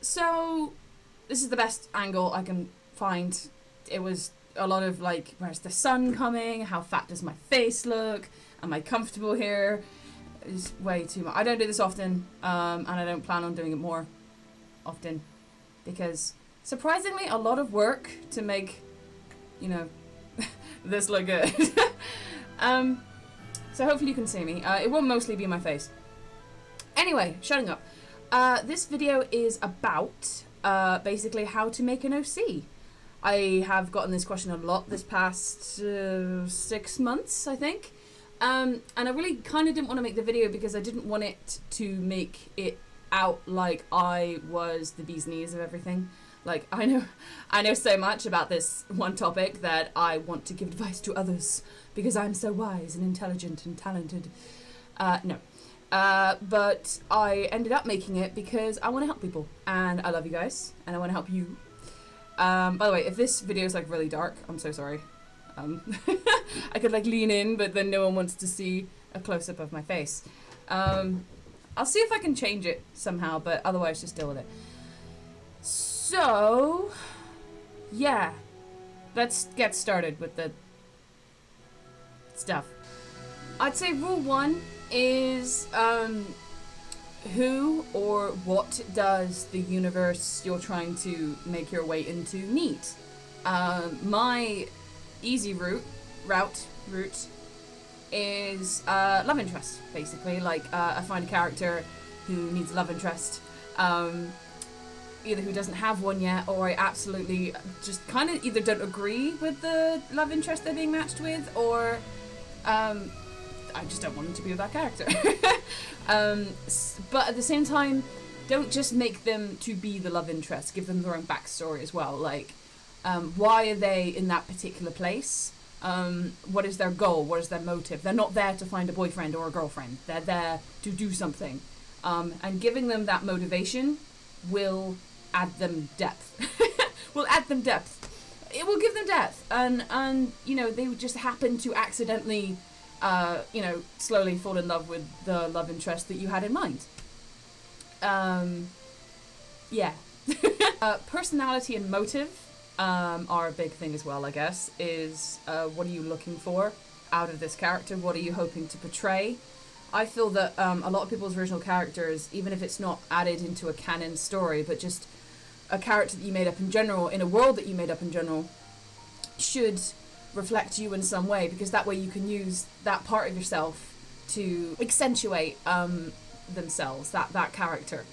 So this is the best angle I can find. It was a lot of like, where's the sun coming? How fat does my face look? Am I comfortable here? It's way too much. I don't do this often, and I don't plan on doing it more often, because surprisingly a lot of work to make, you know, this look good. So hopefully you can see me. It will mostly be my face. Anyway, shutting up. This video is about basically how to make an OC. I have gotten this question a lot this past 6 months, I think. And I really kind of didn't want to make the video because I didn't want it to make it out like I was the bee's knees of everything. Like, I know so much about this one topic that I want to give advice to others because I'm so wise and intelligent and talented. No. But I ended up making it because I want to help people, and I love you guys, and I want to help you. By the way, if this video is like really dark, I'm so sorry. I could like lean in, but then no one wants to see a close-up of my face. I'll see if I can change it somehow, but otherwise just deal with it. So, yeah, let's get started with the stuff. I'd say rule 1 is who or what does the universe you're trying to make your way into need? My easy route is love interest, basically. Like, I find a character who needs a love interest, either who doesn't have one yet, or I absolutely just kind of either don't agree with the love interest they're being matched with, or I just don't want them to be with that character. But at the same time, don't just make them to be the love interest. Give them their own backstory as well. Like, why are they in that particular place? What is their goal? What is their motive? They're not there to find a boyfriend or a girlfriend. They're there to do something. And giving them that motivation will add them depth. Will add them depth. It will give them depth. And you know, they would just happen to accidentally you know, slowly fall in love with the love interest that you had in mind. Yeah. Personality and motive are a big thing as well, I guess. Is what are you looking for out of this character? What are you hoping to portray? I feel that a lot of people's original characters, even if it's not added into a canon story, but just a character that you made up in general, in a world that you made up in general, should reflect you in some way, because that way you can use that part of yourself to accentuate themselves, that character.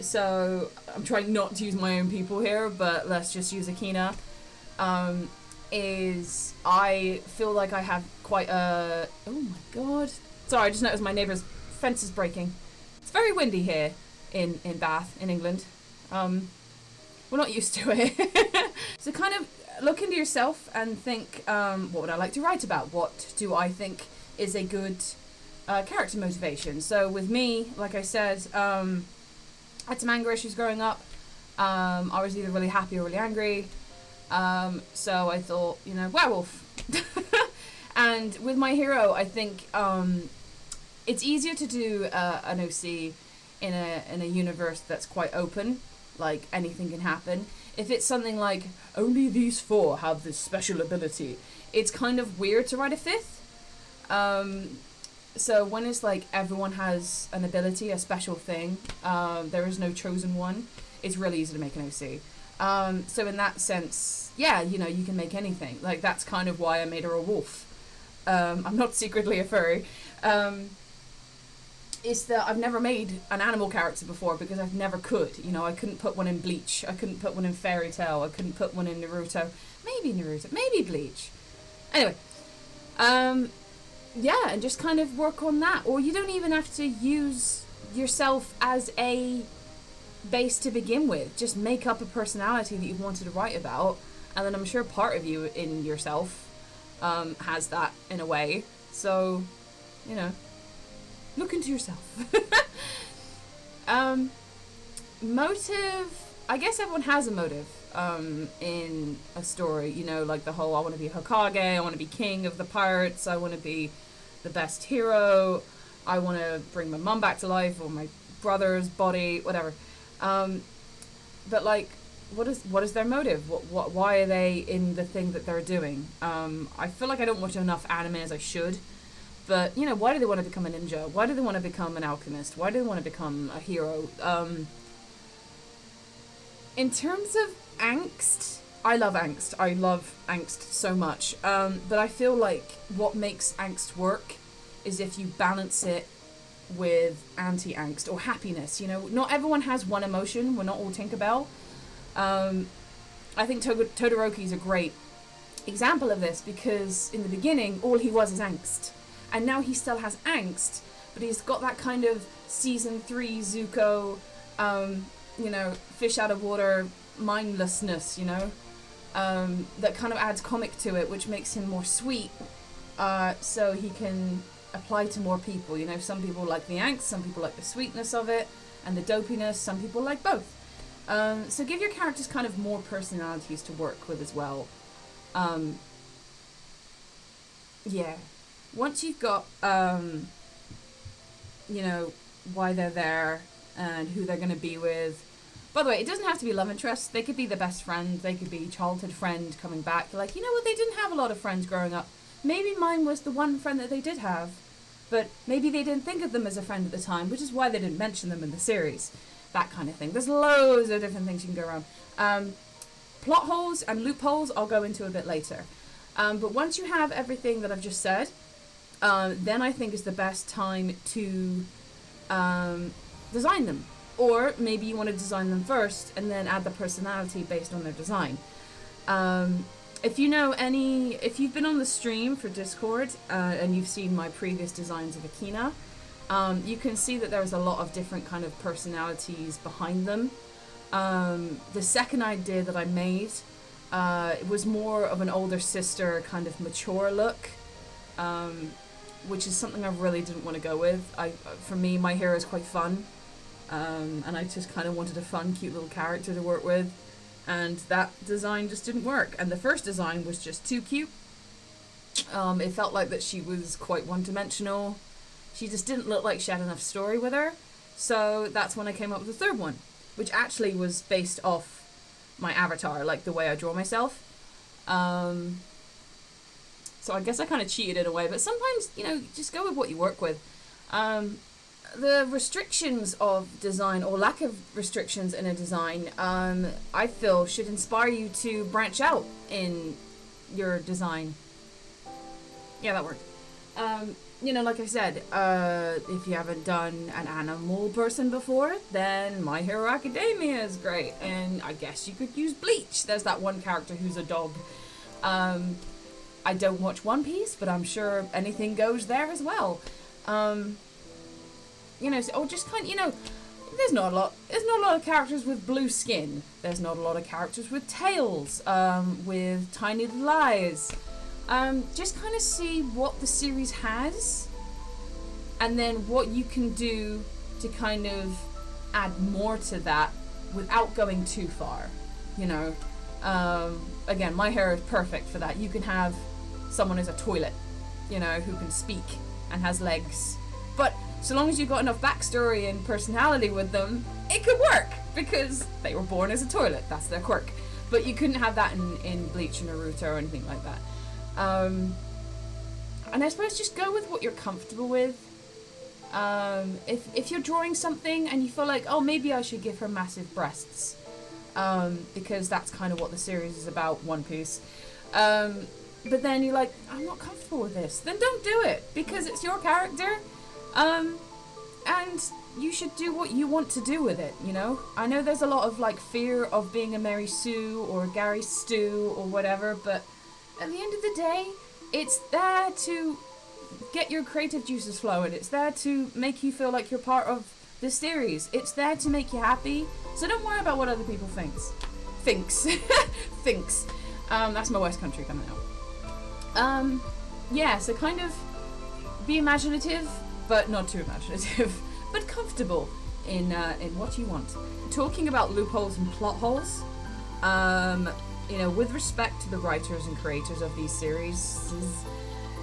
So I'm trying not to use my own people here, but let's just use Akina. Is I feel like I have quite a... Oh my god. Sorry, I just noticed my neighbour's fence is breaking. It's very windy here in Bath, in England. We're not used to it. So kind of look into yourself and think, what would I like to write about? What do I think is a good character motivation? So with me, like I said, I had some anger issues growing up. I was either really happy or really angry. So I thought, you know, werewolf. And with my hero, I think it's easier to do an OC in a universe that's quite open, like anything can happen. If it's something like, only these 4 have this special ability, it's kind of weird to write a 5th. So when it's like everyone has an ability, a special thing, there is no chosen one, it's really easy to make an OC. So in that sense, yeah, you know, you can make anything. Like, that's kind of why I made her a wolf. I'm not secretly a furry. It's that I've never made an animal character before because I've never could. You know, I couldn't put one in Bleach. I couldn't put one in Fairy Tail. I couldn't put one in Naruto. Maybe Bleach. Anyway, yeah, and just kind of work on that. Or you don't even have to use yourself as a base to begin with. Just make up a personality that you've wanted to write about, and then I'm sure part of you in yourself has that in a way. So, you know, look into yourself. Motive, I guess everyone has a motive in a story, you know, like the whole, I want to be Hokage, I want to be king of the pirates, I want to be the best hero, I want to bring my mum back to life, or my brother's body, whatever. But like, what is their motive? Why are they in the thing that they're doing? I feel like I don't watch enough anime as I should. But, you know, why do they want to become a ninja? Why do they want to become an alchemist? Why do they want to become a hero? In terms of angst, I love angst. I love angst so much. But I feel like what makes angst work is if you balance it with anti-angst or happiness. You know, not everyone has one emotion. We're not all Tinkerbell. I think Todoroki is a great example of this because in the beginning, all he was is angst. And now he still has angst, but he's got that kind of season 3 Zuko, you know, fish out of water mindlessness, you know, that kind of adds comic to it, which makes him more sweet, so he can apply to more people. You know, some people like the angst, some people like the sweetness of it, and the dopiness, some people like both. So give your characters kind of more personalities to work with as well. Yeah. Once you've got, you know, why they're there and who they're going to be with. By the way, it doesn't have to be love interest. They could be the best friend. They could be childhood friend coming back. You're like, you know what, they didn't have a lot of friends growing up. Maybe mine was the one friend that they did have. But maybe they didn't think of them as a friend at the time, which is why they didn't mention them in the series. That kind of thing. There's loads of different things you can go around. Plot holes and loopholes I'll go into a bit later. But once you have everything that I've just said, then I think is the best time to design them. Or maybe you want to design them first and then add the personality based on their design. If you've been on the stream for Discord and you've seen my previous designs of Akina, you can see that there's a lot of different kind of personalities behind them. The second idea that I made, it was more of an older sister kind of mature look. Which is something I really didn't want to go with. For me, my hero is quite fun, and I just kind of wanted a fun, cute little character to work with, and that design just didn't work. And the first design was just too cute. It felt like that she was quite one-dimensional. She just didn't look like she had enough story with her, so that's when I came up with the third one, which actually was based off my avatar, like the way I draw myself. So I guess I kind of cheated in a way, but sometimes, you know, just go with what you work with. The restrictions of design, or lack of restrictions in a design, I feel should inspire you to branch out in your design. Yeah, that worked. You know, like I said, if you haven't done an animal person before, then My Hero Academia is great. And I guess you could use Bleach. There's that one character who's a dog. I don't watch One Piece, but I'm sure anything goes there as well. You know, or just kind of, you know, there's not a lot of characters with blue skin. There's not a lot of characters with tails, with tiny little eyes. Just kind of see what the series has, and then what you can do to kind of add more to that without going too far, you know. Again, My Hero is perfect for that. You can have someone as a toilet, you know, who can speak and has legs. But so long as you've got enough backstory and personality with them, it could work, because they were born as a toilet. That's their quirk. But you couldn't have that in Bleach or Naruto or anything like that. And I suppose just go with what you're comfortable with. If you're drawing something and you feel like, oh, maybe I should give her massive breasts, because that's kind of what the series is about, One Piece. But then you're like, I'm not comfortable with this. Then don't do it, because it's your character. And you should do what you want to do with it, you know? I know there's a lot of, like, fear of being a Mary Sue or Gary Stu or whatever, but at the end of the day, it's there to get your creative juices flowing. It's there to make you feel like you're part of the series. It's there to make you happy. So don't worry about what other people thinks. Thinks. That's my West Country coming out. Yeah, so kind of be imaginative, but not too imaginative, but comfortable in what you want. Talking about loopholes and plot holes, you know, with respect to the writers and creators of these series,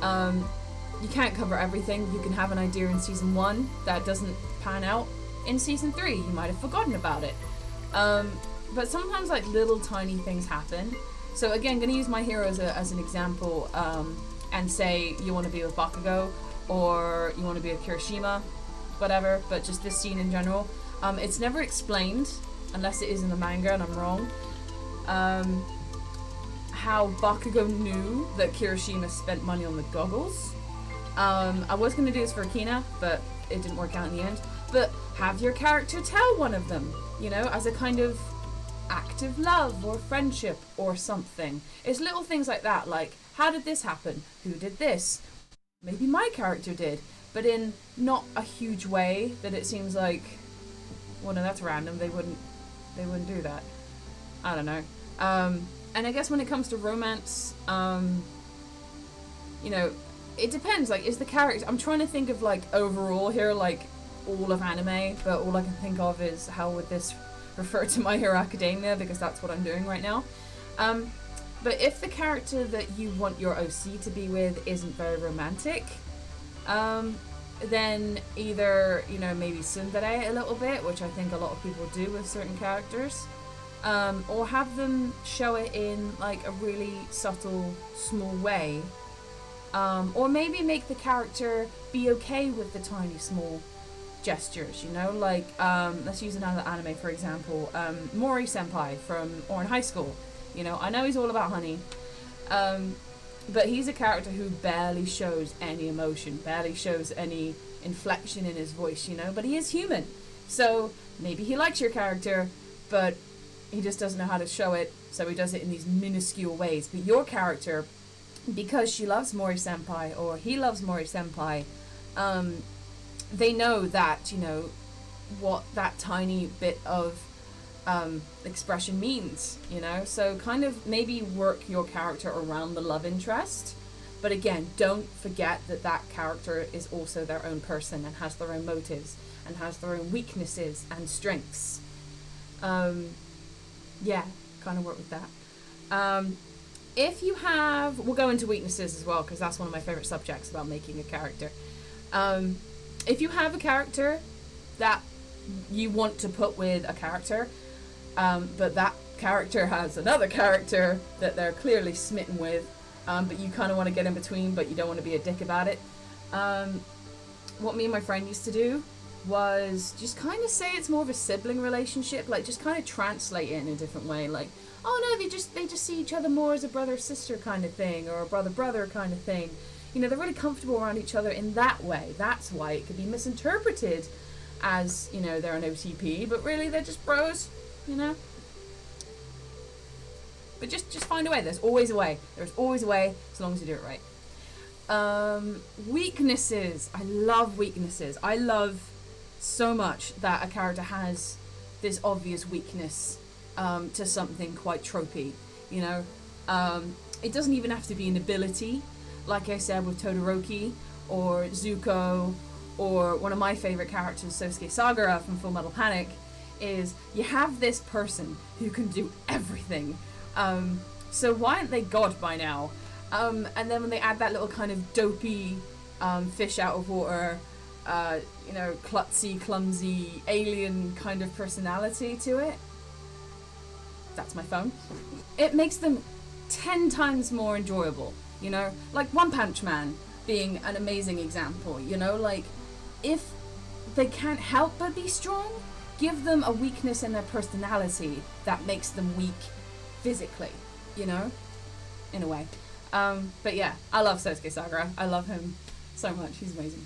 you can't cover everything. You can have an idea in season 1 that doesn't pan out, in season 3 you might have forgotten about it. But sometimes like little tiny things happen. So again, gonna use My Hero as an example, and say you want to be with Bakugo or you want to be with Kirishima, whatever, but just this scene in general. It's never explained, unless it is in the manga and I'm wrong, how Bakugo knew that Kirishima spent money on the goggles. I was going to do this for Akina, but it didn't work out in the end. But have your character tell one of them, you know, as a kind of act of love or friendship or something. It's little things like that, like, how did this happen? Who did this? Maybe my character did, but in not a huge way that it seems like, well, no, that's random. They wouldn't do that. I don't know. And I guess when it comes to romance, you know, it depends. Like, is the character... I'm trying to think of, like, overall here, like, all of anime, but all I can think of is how would this refer to My Hero Academia, because that's what I'm doing right now. But if the character that you want your OC to be with isn't very romantic, then either, you know, maybe tsundere a little bit, which I think a lot of people do with certain characters, or have them show it in, like, a really subtle, small way. Or maybe make the character be okay with the tiny, small gestures, you know? Like, let's use another anime, for example. Mori Senpai from Ouran High School. You know, I know he's all about honey. But he's a character who barely shows any emotion, barely shows any inflection in his voice, you know? But he is human. So maybe he likes your character, but he just doesn't know how to show it, so he does it in these minuscule ways. But your character, because she loves Mori Senpai, or he loves Mori Senpai, they know that, you know, what that tiny bit of expression means, you know? So kind of maybe work your character around the love interest. But again, don't forget that that character is also their own person and has their own motives and has their own weaknesses and strengths. Yeah, kind of work with that. If you have... We'll go into weaknesses as well, because that's one of my favorite subjects about making a character. If you have a character that you want to put with a character, but that character has another character that they're clearly smitten with, but you kind of want to get in between, but you don't want to be a dick about it. What me and my friend used to do was just kind of say it's more of a sibling relationship, like just kind of translate it in a different way, like, oh no, they just see each other more as a brother-sister kind of thing, or a brother-brother kind of thing. You know, they're really comfortable around each other in that way. That's why it could be misinterpreted as, you know, they're an OTP, but really they're just bros, you know? But just find a way. There's always a way. There's always a way, as long as you do it right. Weaknesses. I love weaknesses. I love so much that a character has this obvious weakness to something quite tropey, you know? It doesn't even have to be an ability, like I said with Todoroki, or Zuko, or one of my favorite characters, Sosuke Sagara from Full Metal Panic, is you have this person who can do everything. So why aren't they God by now? And then when they add that little kind of dopey fish out of water, you know, klutzy, clumsy, alien kind of personality to it. That's my phone. It makes them 10 times more enjoyable, you know? Like One Punch Man being an amazing example, you know? Like, if they can't help but be strong, give them a weakness in their personality that makes them weak physically, you know? In a way. But yeah, I love Sosuke Sagara. I love him so much. He's amazing.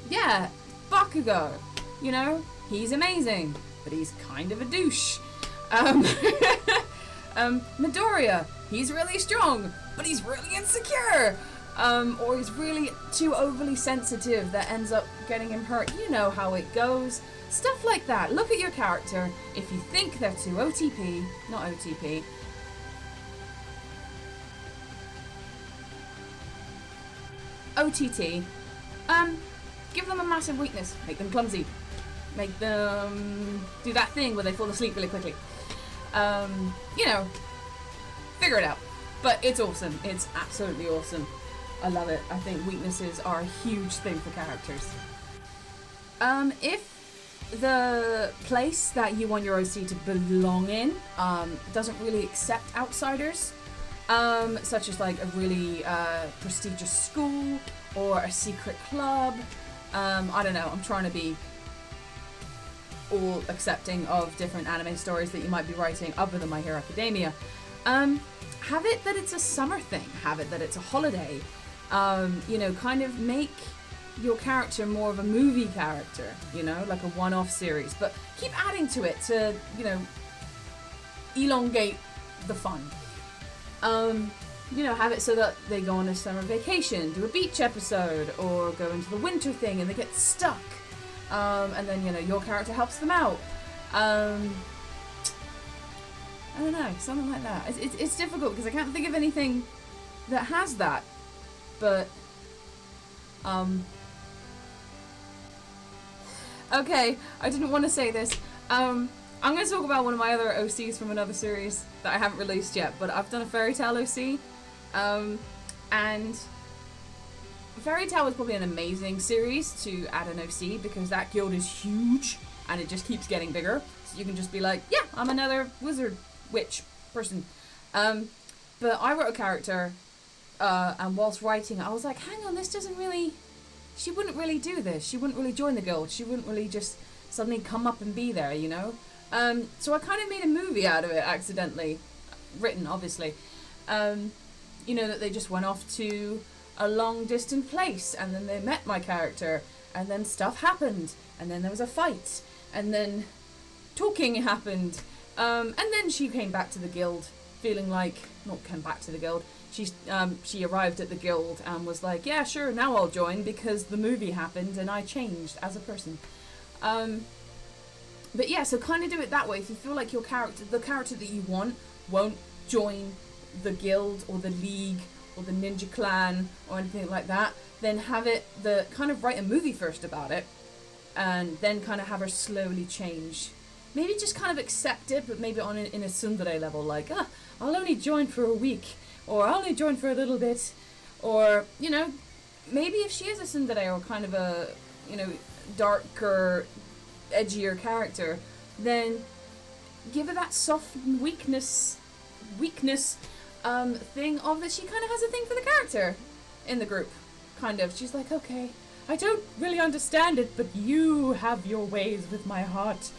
Yeah, Bakugo, you know? He's amazing, but he's kind of a douche. Midoriya, he's really strong, but he's really insecure. Or he's really too overly sensitive that ends up getting him hurt. You know how it goes. Stuff like that. Look at your character. If you think they're too OTP, not OTP, OTT, give them a massive weakness. Make them clumsy. Make them do that thing where they fall asleep really quickly. You know, figure it out. But it's awesome. It's absolutely awesome. I love it. I think weaknesses are a huge thing for characters. If the place that you want your OC to belong in doesn't really accept outsiders, such as like a really prestigious school or a secret club, I don't know, I'm trying to be all accepting of different anime stories that you might be writing other than My Hero Academia. Have it that it's a summer thing, have it that it's a holiday, kind of make your character more of a movie character, like a one-off series, but keep adding to it to, elongate the fun. Have it so that they go on a summer vacation, do a beach episode, or go into the winter thing and they get stuck. And then, your character helps them out. I don't know, something like that. It's difficult because I can't think of anything that has that. But, okay, I didn't want to say this. I'm going to talk about one of my other OCs from another series that I haven't released yet, but I've done a Fairy Tail OC. And Fairy Tail was probably an amazing series to add an OC because that guild is huge and it just keeps getting bigger. So you can just be like, yeah, I'm another wizard witch person. But I wrote a character, and whilst writing I was like, hang on, this doesn't really... She wouldn't really do this. She wouldn't really join the guild. She wouldn't really just suddenly come up and be there, So I kind of made a movie out of it accidentally. Written, obviously. That they just went off to a long distant place and then they met my character and then stuff happened and then there was a fight and then talking happened. And then she came back to the guild feeling like... Not came back to the guild. She arrived at the guild and was like, yeah, sure, now I'll join because the movie happened and I changed as a person. But yeah, so kind of do it that way. If you feel like the character that you want won't join the guild or the league or the ninja clan or anything like that, then have it kind of write a movie first about it and then kind of have her slowly change. Maybe just kind of accept it, but maybe in a tsundere level, like, I'll only join for a week, or I'll only join for a little bit, or, maybe if she is a tsundere or kind of a, darker, edgier character, then give her that soft weakness thing of that she kind of has a thing for the character in the group, kind of. She's like, okay, I don't really understand it, but you have your ways with my heart.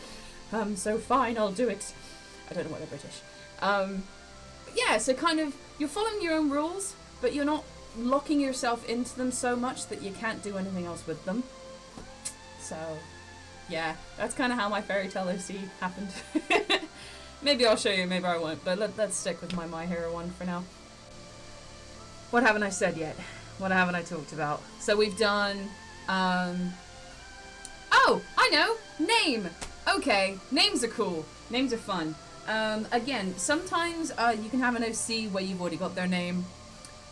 So fine, I'll do it. I don't know why they're British. Yeah, so kind of, you're following your own rules, but you're not locking yourself into them so much that you can't do anything else with them. So, yeah, that's kind of how my Fairy Tail OC happened. Maybe I'll show you, maybe I won't, but let's stick with my Hero one for now. What haven't I said yet? What haven't I talked about? So we've done, oh, I know! Name! Okay, names are cool. Names are fun. Again, sometimes you can have an OC where you've already got their name,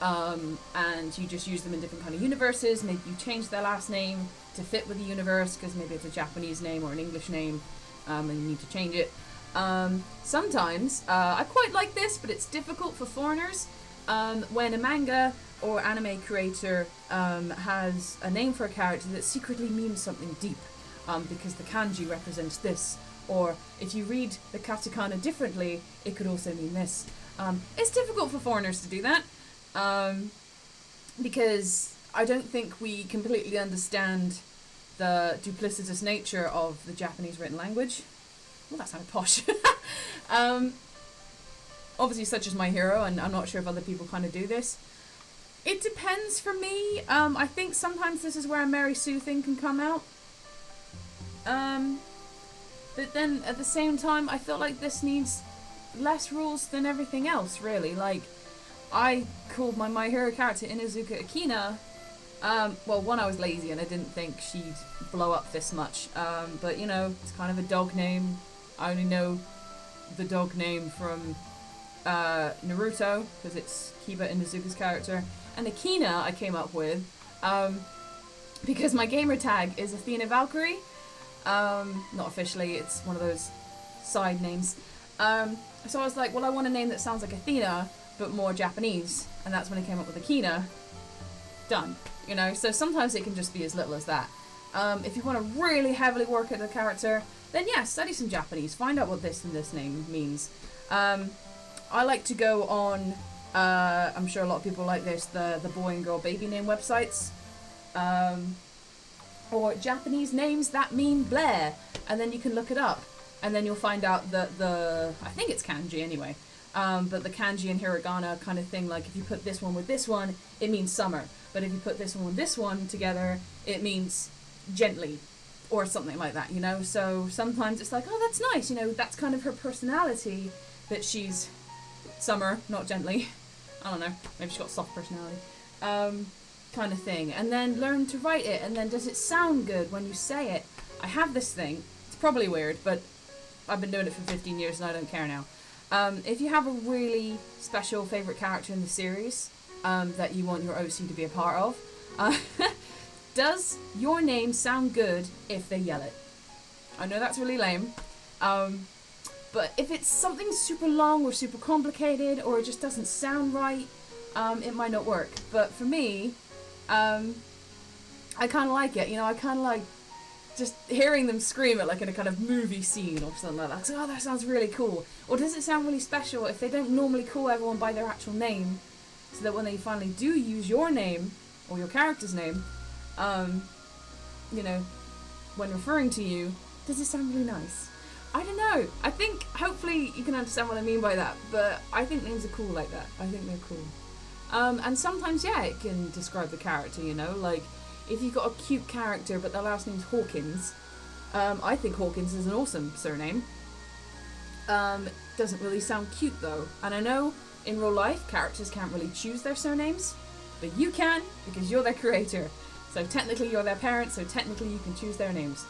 and you just use them in different kind of universes. Maybe you change their last name to fit with the universe, because maybe it's a Japanese name or an English name, and you need to change it. Sometimes, I quite like this, but it's difficult for foreigners, when a manga or anime creator has a name for a character that secretly means something deep. Because the kanji represents this, or if you read the katakana differently, it could also mean this. It's difficult for foreigners to do that, because I don't think we completely understand the duplicitous nature of the Japanese written language. Well, that sounded posh. Obviously, such as My Hero, and I'm not sure if other people kind of do this. It depends for me. I think sometimes this is where a Mary Sue thing can come out. But then at the same time, I feel like this needs less rules than everything else, really. Like, I called my Hero character Inuzuka Akina. Well, one, I was lazy and I didn't think she'd blow up this much. But, it's kind of a dog name. I only know the dog name from Naruto, because it's Kiba Inuzuka's character. And Akina I came up with because my gamer tag is Athena Valkyrie. Not officially, it's one of those side names. So I was like, well, I want a name that sounds like Athena, but more Japanese. And that's when I came up with Akina. Done. So sometimes it can just be as little as that. If you want to really heavily work at the character, then yeah, study some Japanese. Find out what this and this name means. I like to go on, I'm sure a lot of people like this, the boy and girl baby name websites. Or Japanese names that mean Blair. And then you can look it up. And then you'll find out that I think it's kanji anyway. But the kanji and hiragana kind of thing, like if you put this one with this one, it means summer. But if you put this one with this one together, it means gently. Or something like that, you know? So sometimes it's like, oh, that's nice, you know, that's kind of her personality, that she's summer, not gently. I don't know, maybe she's got soft personality. Kind of thing. And then learn to write it, and then does it sound good when you say it? I have this thing, it's probably weird, but I've been doing it for 15 years and I don't care now. If you have a really special favourite character in the series that you want your OC to be a part of, does your name sound good if they yell it? I know that's really lame, but if it's something super long or super complicated or it just doesn't sound right, it might not work. But for me, I kind of like it, you know, I kind of like just hearing them scream it like in a kind of movie scene or something like that. So, oh, that sounds really cool. Or does it sound really special if they don't normally call everyone by their actual name, so that when they finally do use your name or your character's name, you know, when referring to you, does it sound really nice? I don't know. I think hopefully you can understand what I mean by that, but I think names are cool like that. I think they're cool. And sometimes, yeah, it can describe the character, you know, like if you've got a cute character but their last name's Hawkins, I think Hawkins is an awesome surname. Doesn't really sound cute though, and I know in real life characters can't really choose their surnames, but you can because you're their creator. So technically you're their parent, so technically you can choose their names.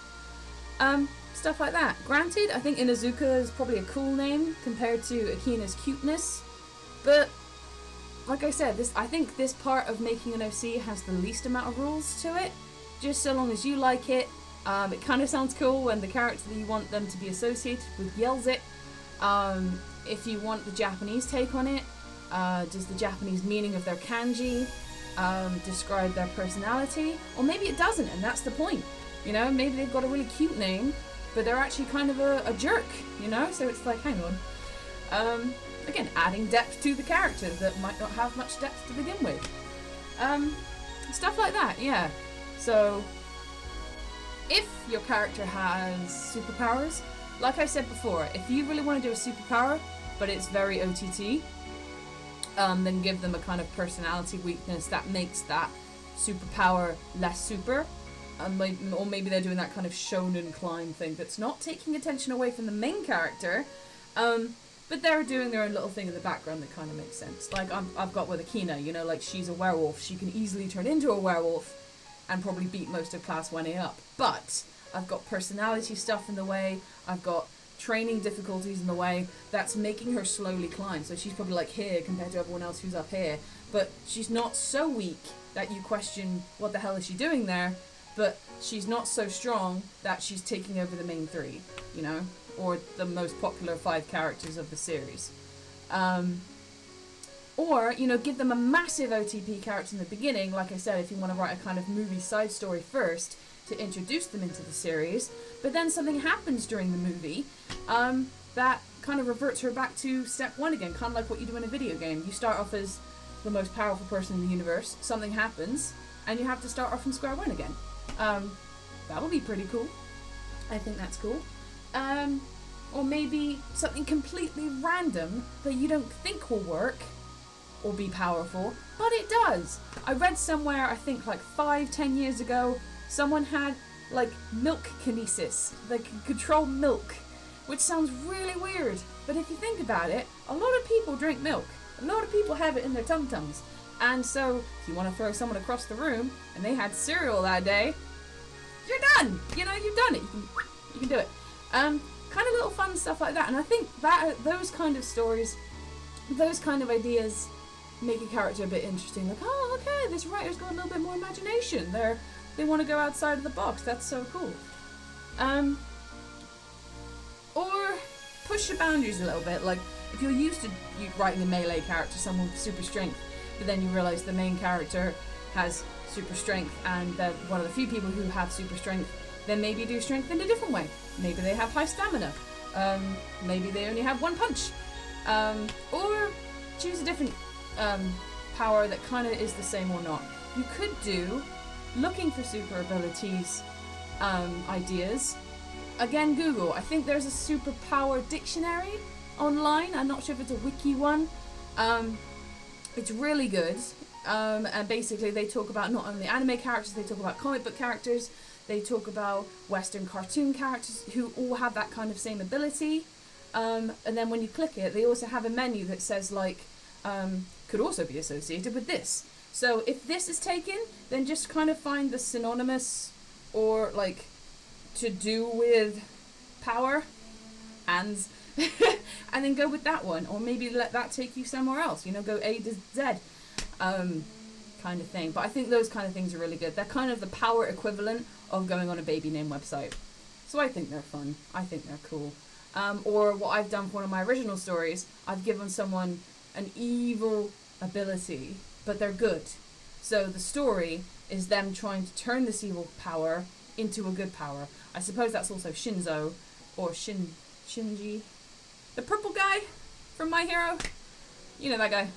Stuff like that. Granted, I think Inuzuka is probably a cool name compared to Akina's cuteness, but like I said, I think this part of making an OC has the least amount of rules to it, just so long as you like it. It kind of sounds cool when the character that you want them to be associated with yells it. If you want the Japanese take on it, does the Japanese meaning of their kanji describe their personality? Or maybe it doesn't, and that's the point. You know, maybe they've got a really cute name, but they're actually kind of a jerk, you know? So it's like, hang on. Again, adding depth to the character that might not have much depth to begin with. Stuff like that, yeah. So, if your character has superpowers, like I said before, if you really want to do a superpower, but it's very OTT, then give them a kind of personality weakness that makes that superpower less super. Or maybe they're doing that kind of shonen climb thing that's not taking attention away from the main character, but they're doing their own little thing in the background that kind of makes sense. Like I've got with Akina, you know, like she's a werewolf. She can easily turn into a werewolf and probably beat most of Class 1A up. But I've got personality stuff in the way. I've got training difficulties in the way. That's making her slowly climb. So she's probably like here compared to everyone else who's up here. But she's not so weak that you question what the hell is she doing there. But she's not so strong that she's taking over the main three, you know? Or the most popular 5 characters of the series. Or, you know, give them a massive OTP character in the beginning, like I said, if you want to write a kind of movie side story first to introduce them into the series, but then something happens during the movie that kind of reverts her back to step 1 again, kind of like what you do in a video game. You start off as the most powerful person in the universe, something happens, and you have to start off from square 1 again. That'll be pretty cool. I think that's cool. Or maybe something completely random that you don't think will work or be powerful, but it does. I read somewhere, I think like 5-10 years ago, someone had like milk kinesis. They could control milk, which sounds really weird, but if you think about it, a lot of people drink milk. A lot of people have it in their tum-tums. And so, if you want to throw someone across the room and they had cereal that day, you're done. You know, you've done it. You can do it. Kind of little fun stuff like that. And I think that those kind of stories, those kind of ideas make a character a bit interesting. Like, oh, okay, this writer's got a little bit more imagination. They want to go outside of the box. That's so cool. Or push your boundaries a little bit. Like, if you're used to writing a melee character, someone with super strength, but then you realise the main character has super strength and they're one of the few people who have super strength, then maybe do strength in a different way. Maybe they have high stamina. Maybe they only have one punch. Or choose a different power that kind of is the same or not. You could do, looking for super abilities ideas, again, Google. I think there's a superpower dictionary online. I'm not sure if it's a wiki one. It's really good. And basically they talk about not only anime characters, they talk about comic book characters, they talk about Western cartoon characters who all have that kind of same ability. And then when you click it, they also have a menu that says like, could also be associated with this. So if this is taken, then just kind of find the synonymous or like to do with power and and then go with that one, or maybe let that take you somewhere else, you know, go A to Z kind of thing. But I think those kind of things are really good. They're kind of the power equivalent of going on a baby name website. So I think they're fun. I think they're cool. Or what I've done for one of my original stories, I've given someone an evil ability, but they're good. So the story is them trying to turn this evil power into a good power. I suppose that's also Shinzo, or Shinji, the purple guy from My Hero. You know that guy.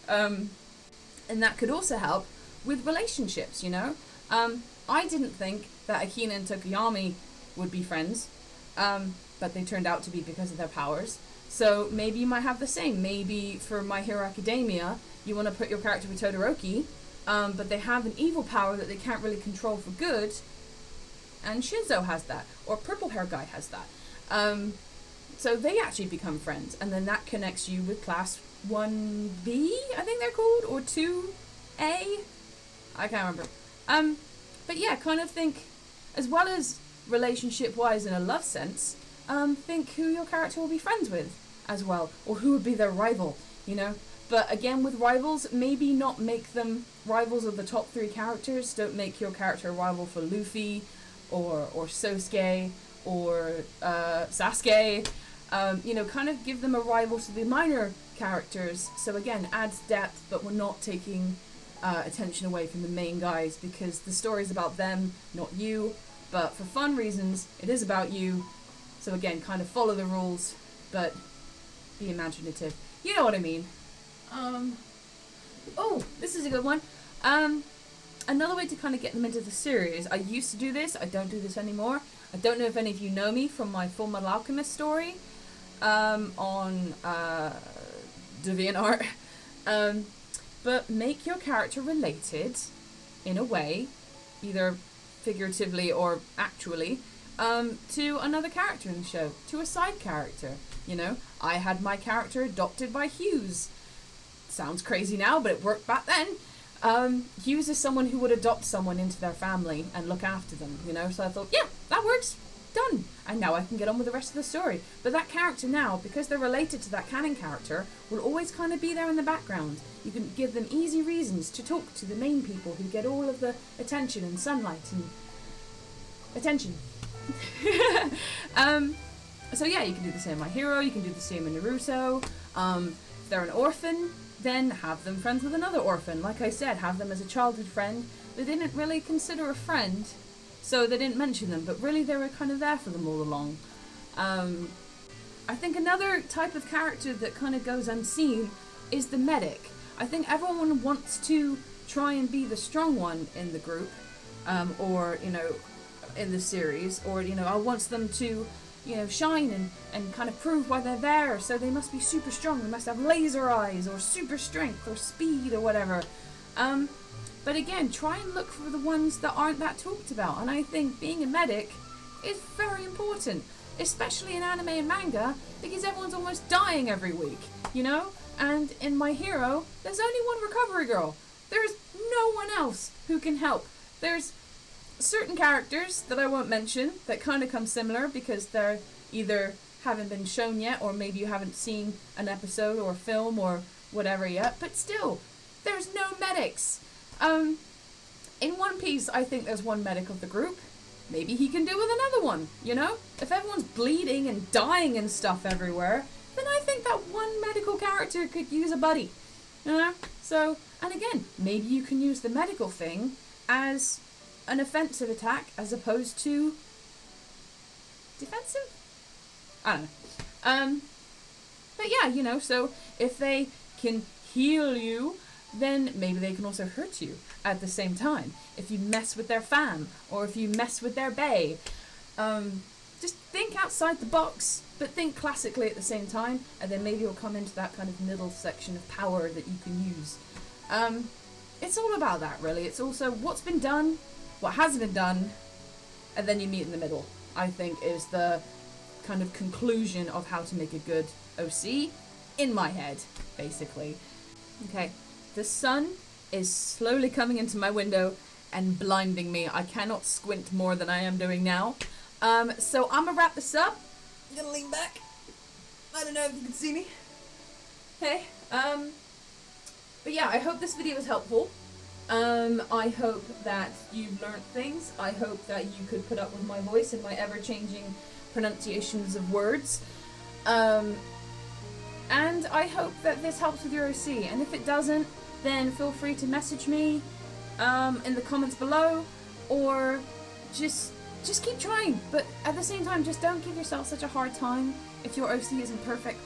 And that could also help with relationships, you know. I didn't think that Akina and Tokuyami would be friends, but they turned out to be because of their powers. So maybe you might have the same. Maybe for My Hero Academia, you want to put your character with Todoroki, but they have an evil power that they can't really control for good, and Shinzo has that, or Purple Hair Guy has that. So they actually become friends, and then that connects you with class 1B, I think they're called, or 2A? I can't remember. But yeah, kind of think, as well as relationship-wise in a love sense, think who your character will be friends with as well, or who would be their rival, you know? But again, with rivals, maybe not make them rivals of the top 3 characters. Don't make your character a rival for Luffy, or Sosuke, or Sasuke. You know, kind of give them a rival to the minor characters. So again, adds depth, but we're not taking attention away from the main guys, because the story's about them, not you. But for fun reasons, it is about you. So again, kind of follow the rules, but be imaginative. You know what I mean. Oh, this is a good one. Another way to kind of get them into the series, I used to do this, I don't do this anymore. I don't know if any of you know me from my Full Metal Alchemist story on DeviantArt. But make your character related in a way, either figuratively or actually, to another character in the show, to a side character. You know, I had my character adopted by Hughes. Sounds crazy now, but it worked back then. Hughes is someone who would adopt someone into their family and look after them, you know, so I thought, yeah, that works, done. And now I can get on with the rest of the story. But that character now, because they're related to that canon character, will always kind of be there in the background. You can give them easy reasons to talk to the main people who get all of the attention and sunlight and attention. So yeah, you can do the same in My Hero, you can do the same in Naruto. If they're an orphan, then have them friends with another orphan. Like I said, have them as a childhood friend. They didn't really consider a friend, so they didn't mention them, but really they were kind of there for them all along. I think another type of character that kind of goes unseen is the medic. I think everyone wants to try and be the strong one in the group, or, you know, in the series, or, you know, I want them to, you know, shine and kind of prove why they're there, so they must be super strong, they must have laser eyes, or super strength, or speed, or whatever. But again, try and look for the ones that aren't that talked about, and I think being a medic is very important, especially in anime and manga, because everyone's almost dying every week, you know? And in My Hero, there's only one recovery girl. There's no one else who can help. There's certain characters that I won't mention that kind of come similar because they're either haven't been shown yet, or maybe you haven't seen an episode or film or whatever yet, but still, there's no medics. In One Piece, I think there's one medic of the group. Maybe he can do with another one, you know? If everyone's bleeding and dying and stuff everywhere, then I think that one medical character could use a buddy, you know? So, and again, maybe you can use the medical thing as an offensive attack as opposed to defensive? I don't know. But yeah, you know, so if they can heal you, then maybe they can also hurt you at the same time. If you mess with their fam, or if you mess with their bae, just think outside the box, but think classically at the same time, and then maybe you'll come into that kind of middle section of power that you can use. It's all about that, really. It's also what's been done, what hasn't been done, and then you meet in the middle, I think, is the kind of conclusion of how to make a good OC in my head, basically. Okay, the sun is slowly coming into my window and blinding me. I cannot squint more than I am doing now. So I'm gonna wrap this up. I'm gonna lean back. I don't know if you can see me. Hey, but yeah, I hope this video was helpful. I hope that you've learned things. I hope that you could put up with my voice and my ever-changing pronunciations of words. And I hope that this helps with your OC. And if it doesn't, then feel free to message me in the comments below, or just keep trying. But at the same time, just don't give yourself such a hard time if your OC isn't perfect.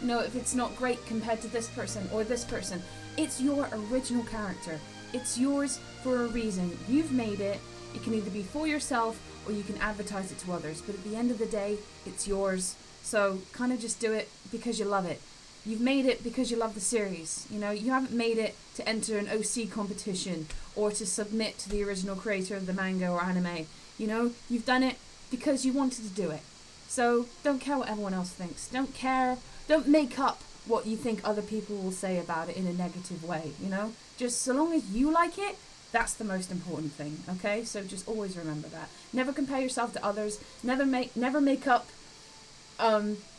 You know, if it's not great compared to this person or this person. It's your original character. It's yours for a reason. You've made it. It can either be for yourself or you can advertise it to others. But at the end of the day, it's yours. So kind of just do it because you love it. You've made it because you love the series. You know, you haven't made it to enter an OC competition or to submit to the original creator of the manga or anime. You know, you've done it because you wanted to do it. So don't care what everyone else thinks. Don't care. Don't make up what you think other people will say about it in a negative way, you know? Just so long as you like it, that's the most important thing, okay? So just always remember that. Never compare yourself to others. Never make up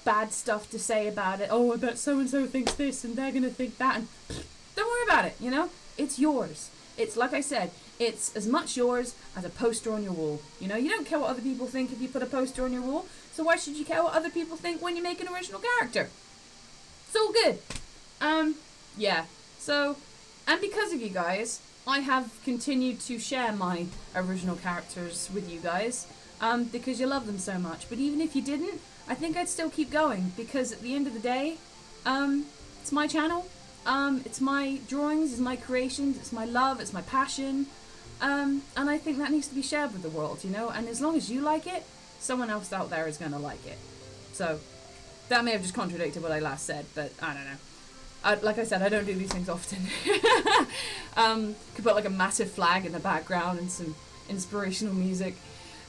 bad stuff to say about it. Oh, I bet so-and-so thinks this and they're gonna think that. And don't worry about it, you know? It's yours. It's, like I said, it's as much yours as a poster on your wall. You know, you don't care what other people think if you put a poster on your wall, so why should you care what other people think when you make an original character? It's all good. Yeah. So, and because of you guys, I have continued to share my original characters with you guys, because you love them so much. But even if you didn't, I think I'd still keep going, because at the end of the day, it's my channel, it's my drawings, it's my creations, it's my love, it's my passion, and I think that needs to be shared with the world, you know, and as long as you like it, someone else out there is going to like it. So, that may have just contradicted what I last said, but I don't know. Like I said, I don't do these things often. Could put like a massive flag in the background and some inspirational music.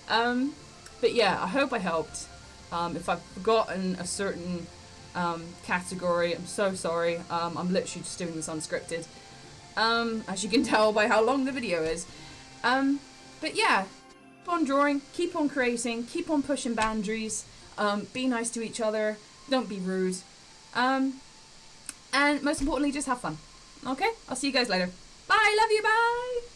But yeah, I hope I helped. If I've forgotten a certain category, I'm so sorry. I'm literally just doing this unscripted. As you can tell by how long the video is. But yeah, keep on drawing, keep on creating, keep on pushing boundaries. Be nice to each other. Don't be rude. And most importantly, just have fun. Okay? I'll see you guys later. Bye. Love you. Bye.